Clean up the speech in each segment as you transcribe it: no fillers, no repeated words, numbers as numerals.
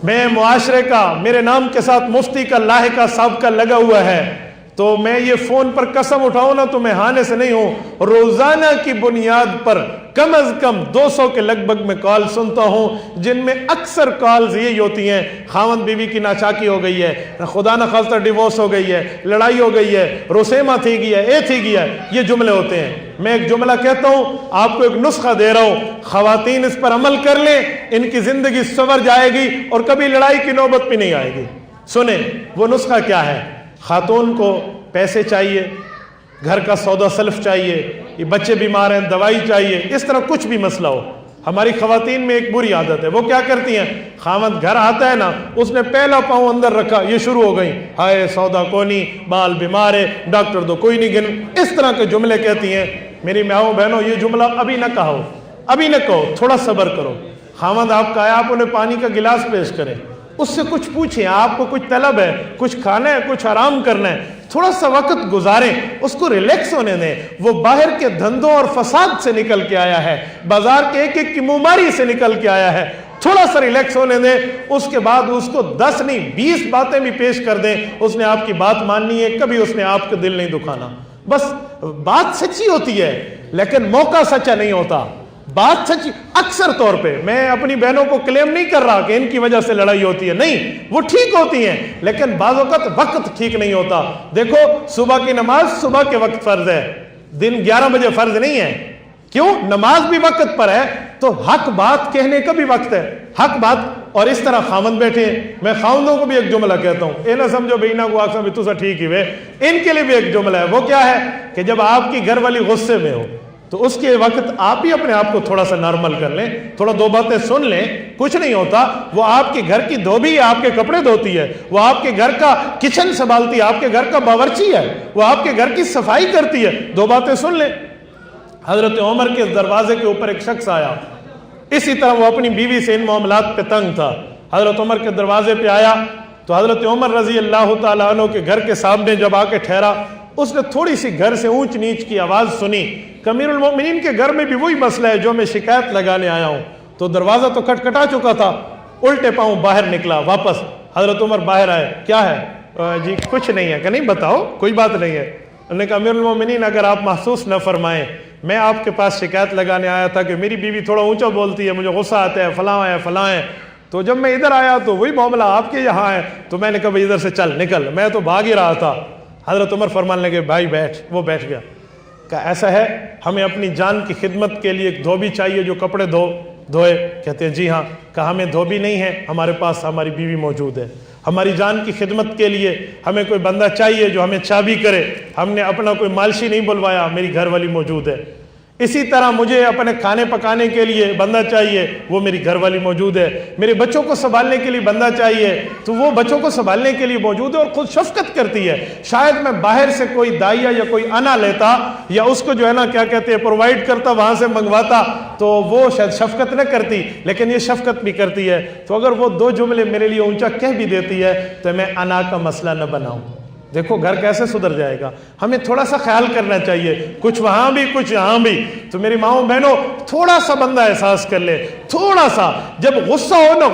میں معاشرے کا میرے نام کے ساتھ مفتی کا لاحقہ سابقہ لگا ہوا ہے، تو میں یہ فون پر قسم اٹھاؤں نا تو میں ہانے سے نہیں ہوں، روزانہ کی بنیاد پر کم از کم 200 کے لگ بھگ میں کال سنتا ہوں، جن میں اکثر کالز یہی ہوتی ہیں، خاوند بیوی کی ناچاکی ہو گئی ہے، خدا نخواستہ ڈیورس ہو گئی ہے، لڑائی ہو گئی ہے، روسیما تھی گیا ہے، تھی گیا ہے، یہ جملے ہوتے ہیں۔ میں ایک جملہ کہتا ہوں، آپ کو ایک نسخہ دے رہا ہوں، خواتین اس پر عمل کر لیں، ان کی زندگی سنور جائے گی اور کبھی لڑائی کی نوبت بھی نہیں آئے گی۔ سنیں وہ نسخہ کیا ہے۔ خاتون کو پیسے چاہیے، گھر کا سودا سلف چاہیے، یہ بچے بیمار ہیں دوائی چاہیے، اس طرح کچھ بھی مسئلہ ہو، ہماری خواتین میں ایک بری عادت ہے، وہ کیا کرتی ہیں، خاوند گھر آتا ہے نا، اس نے پہلا پاؤں اندر رکھا، یہ شروع ہو گئی، ہائے سودا کونی، بال بیمار ہے، ڈاکٹر دو کوئی نہیں گن، اس طرح کے جملے کہتی ہیں۔ میری ماؤں بہنوں، یہ جملہ ابھی نہ کہو، ابھی نہ کہو، تھوڑا صبر کرو۔ خاوند آپ کا ہے، آپ انہیں پانی کا گلاس پیش کریں، اس سے کچھ پوچھیں، آپ کو کچھ طلب ہے، کچھ کھانا ہے، کچھ آرام کرنا ہے، تھوڑا سا وقت گزاریں، اس کو ریلیکس ہونے دیں۔ وہ باہر کے دھندوں اور فساد سے نکل کے آیا ہے، بازار کے ایک ایک کی منماری سے نکل کے آیا ہے، تھوڑا سا ریلیکس ہونے دیں، اس کے بعد اس کو 10 نہیں 20 باتیں بھی پیش کر دیں، اس نے آپ کی بات ماننی ہے، کبھی اس نے آپ کا دل نہیں دکھانا۔ بس بات سچی ہوتی ہے لیکن موقع سچا نہیں ہوتا، بات سچی اکثر طور پہ۔ میں اپنی بہنوں کو کلیم نہیں کر رہا کہ ان کی وجہ سے لڑائی ہوتی ہے، نہیں، وہ ٹھیک ہوتی ہیں لیکن بعض اوقات وقت ٹھیک نہیں ہوتا۔ دیکھو صبح کی نماز صبح کے وقت فرض ہے، دن 11 بجے فرض نہیں ہے، کیوں؟ نماز بھی وقت پر ہے، تو حق بات کہنے کا بھی وقت ہے، حق بات۔ اور اس طرح خاوند بیٹھے ہیں، میں خاوندوں کو بھی ایک جملہ کہتا ہوں، اے نہ سمجھو بینا کو آکسا بھی تو سا ٹھیک ہی وے، ان کے لیے بھی ایک جملہ ہے۔ وہ کیا ہے کہ جب آپ کی گھر والی غصے میں ہو تو اس کے وقت آپ بھی اپنے آپ کو تھوڑا سا نارمل کر لیں، تھوڑا 2 باتیں سن لیں، کچھ نہیں ہوتا۔ وہ آپ کے گھر کی دھوبی ہے، آپ کے کپڑے دھوتی ہے، وہ آپ کے گھر کا کچن سنبھالتی ہے، آپ کے گھر کا باورچی ہے، وہ آپ کے گھر کی صفائی کرتی ہے، 2 باتیں سن لیں۔ حضرت عمر کے دروازے کے اوپر ایک شخص آیا، اسی طرح وہ اپنی بیوی سے ان معاملات پہ تنگ تھا، حضرت عمر کے دروازے پہ آیا تو حضرت عمر رضی اللہ تعالیٰ عنہ کے گھر کے سامنے جب آ کے ٹھہرا، اس نے تھوڑی سی گھر سے اونچ نیچ کی آواز سنی کہ امیر المومنین کے گھر میں بھی وہی مسئلہ ہے جو میں شکایت لگانے آیا ہوں۔ تو دروازہ تو کھٹکھٹا چکا تھا، الٹے پاؤں باہر نکلا واپس۔ حضرت عمر باہر آئے، کیا ہے؟ جی کچھ نہیں ہے۔ کہ نہیں بتاؤ، کوئی بات نہیں ہے۔ انہوں نے کہا امیر المومنین اگر آپ محسوس نہ فرمائیں، میں آپ کے پاس شکایت لگانے آیا تھا کہ میری بیوی تھوڑا اونچا بولتی ہے، مجھے غصہ آتا ہے، فلاں ہے فلاں ہے۔ تو جب میں ادھر آیا تو وہی معاملہ آپ کے یہاں ہے، تو میں نے کہا ادھر سے چل نکل، میں تو بھاگ ہی رہا تھا۔ حضرت عمر فرمان لگے بھائی بیٹھ، وہ بیٹھ گیا۔ کہا ایسا ہے، ہمیں اپنی جان کی خدمت کے لیے ایک دھوبی چاہیے جو کپڑے دھوئے۔ کہتے ہیں جی ہاں۔ کہا ہمیں دھوبی نہیں ہے، ہمارے پاس ہماری بیوی موجود ہے۔ ہماری جان کی خدمت کے لیے ہمیں کوئی بندہ چاہیے جو ہمیں چابی کرے، ہم نے اپنا کوئی مالشی نہیں بلوایا، میری گھر والی موجود ہے۔ اسی طرح مجھے اپنے کھانے پکانے کے لیے بندہ چاہیے، وہ میری گھر والی موجود ہے۔ میرے بچوں کو سنبھالنے کے لیے بندہ چاہیے، تو وہ بچوں کو سنبھالنے کے لیے موجود ہے اور خود شفقت کرتی ہے۔ شاید میں باہر سے کوئی دائیا یا کوئی انا لیتا یا اس کو جو ہے نا کیا کہتے ہیں پرووائڈ کرتا، وہاں سے منگواتا، تو وہ شاید شفقت نہ کرتی، لیکن یہ شفقت بھی کرتی ہے۔ تو اگر وہ 2 جملے میرے لیے اونچا کہہ بھی دیتی ہے تو میں انا کا مسئلہ نہ بناؤں۔ دیکھو گھر کیسے سدھر جائے گا۔ ہمیں تھوڑا سا خیال کرنا چاہیے، کچھ وہاں بھی کچھ یہاں بھی۔ تو میری ماؤں بہنوں، تھوڑا سا بندہ احساس کر لے، تھوڑا سا، جب غصہ ہو نا،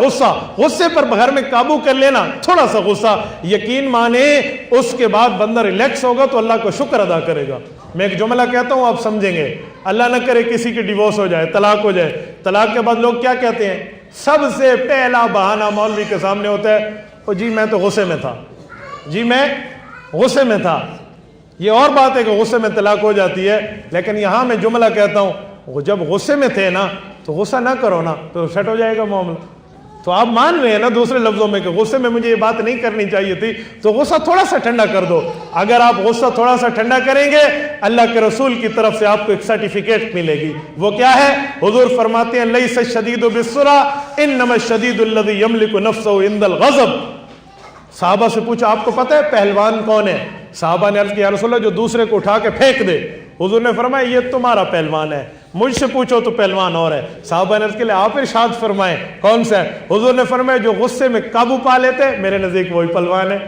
غصے پر گھر میں قابو کر لینا، تھوڑا سا غصہ، یقین مانے اس کے بعد بندہ ریلیکس ہوگا تو اللہ کو شکر ادا کرے گا۔ میں ایک جملہ کہتا ہوں، آپ سمجھیں گے، اللہ نہ کرے کسی کی ڈیورس ہو جائے، طلاق ہو جائے۔ طلاق کے بعد لوگ کیا کہتے ہیں؟ سب سے پہلا بہانہ مولوی کے سامنے ہوتا ہے، او جی میں تو غصے میں تھا، جی میں غصے میں تھا۔ یہ اور بات ہے کہ غصے میں طلاق ہو جاتی ہے، لیکن یہاں میں جملہ کہتا ہوں، جب غصے میں تھے نا تو غصہ نہ کرو نا، تو سیٹ ہو جائے گا معاملہ۔ تو آپ مان رہے ہیں نا دوسرے لفظوں میں کہ غصے میں مجھے یہ بات نہیں کرنی چاہیے تھی، تو غصہ تھوڑا سا ٹھنڈا کر دو۔ اگر آپ غصہ تھوڑا سا ٹھنڈا کریں گے، اللہ کے رسول کی طرف سے آپ کو ایک سرٹیفکیٹ ملے گی۔ وہ کیا ہے؟ حضور فرماتے ہیں لیس الشدید بالسرعہ انما الشدید الذی یملک نفسہ عند الغضب۔ صحابہ سے پوچھا آپ کو پتہ ہے پہلوان کون ہے؟ صحابہ نے عرض کیا یا رسول اللہ جو دوسرے کو اٹھا کے پھینک دے۔ حضور نے فرمایا یہ تمہارا پہلوان ہے، مجھ سے پوچھو تو پہلوان اور ہے۔ صحابہ نے عرض کیا آپ ارشاد فرمائیں کون سا ہے؟ حضور نے فرمایا جو غصے میں قابو پا لیتے، میرے نزدیک وہی پہلوان ہے۔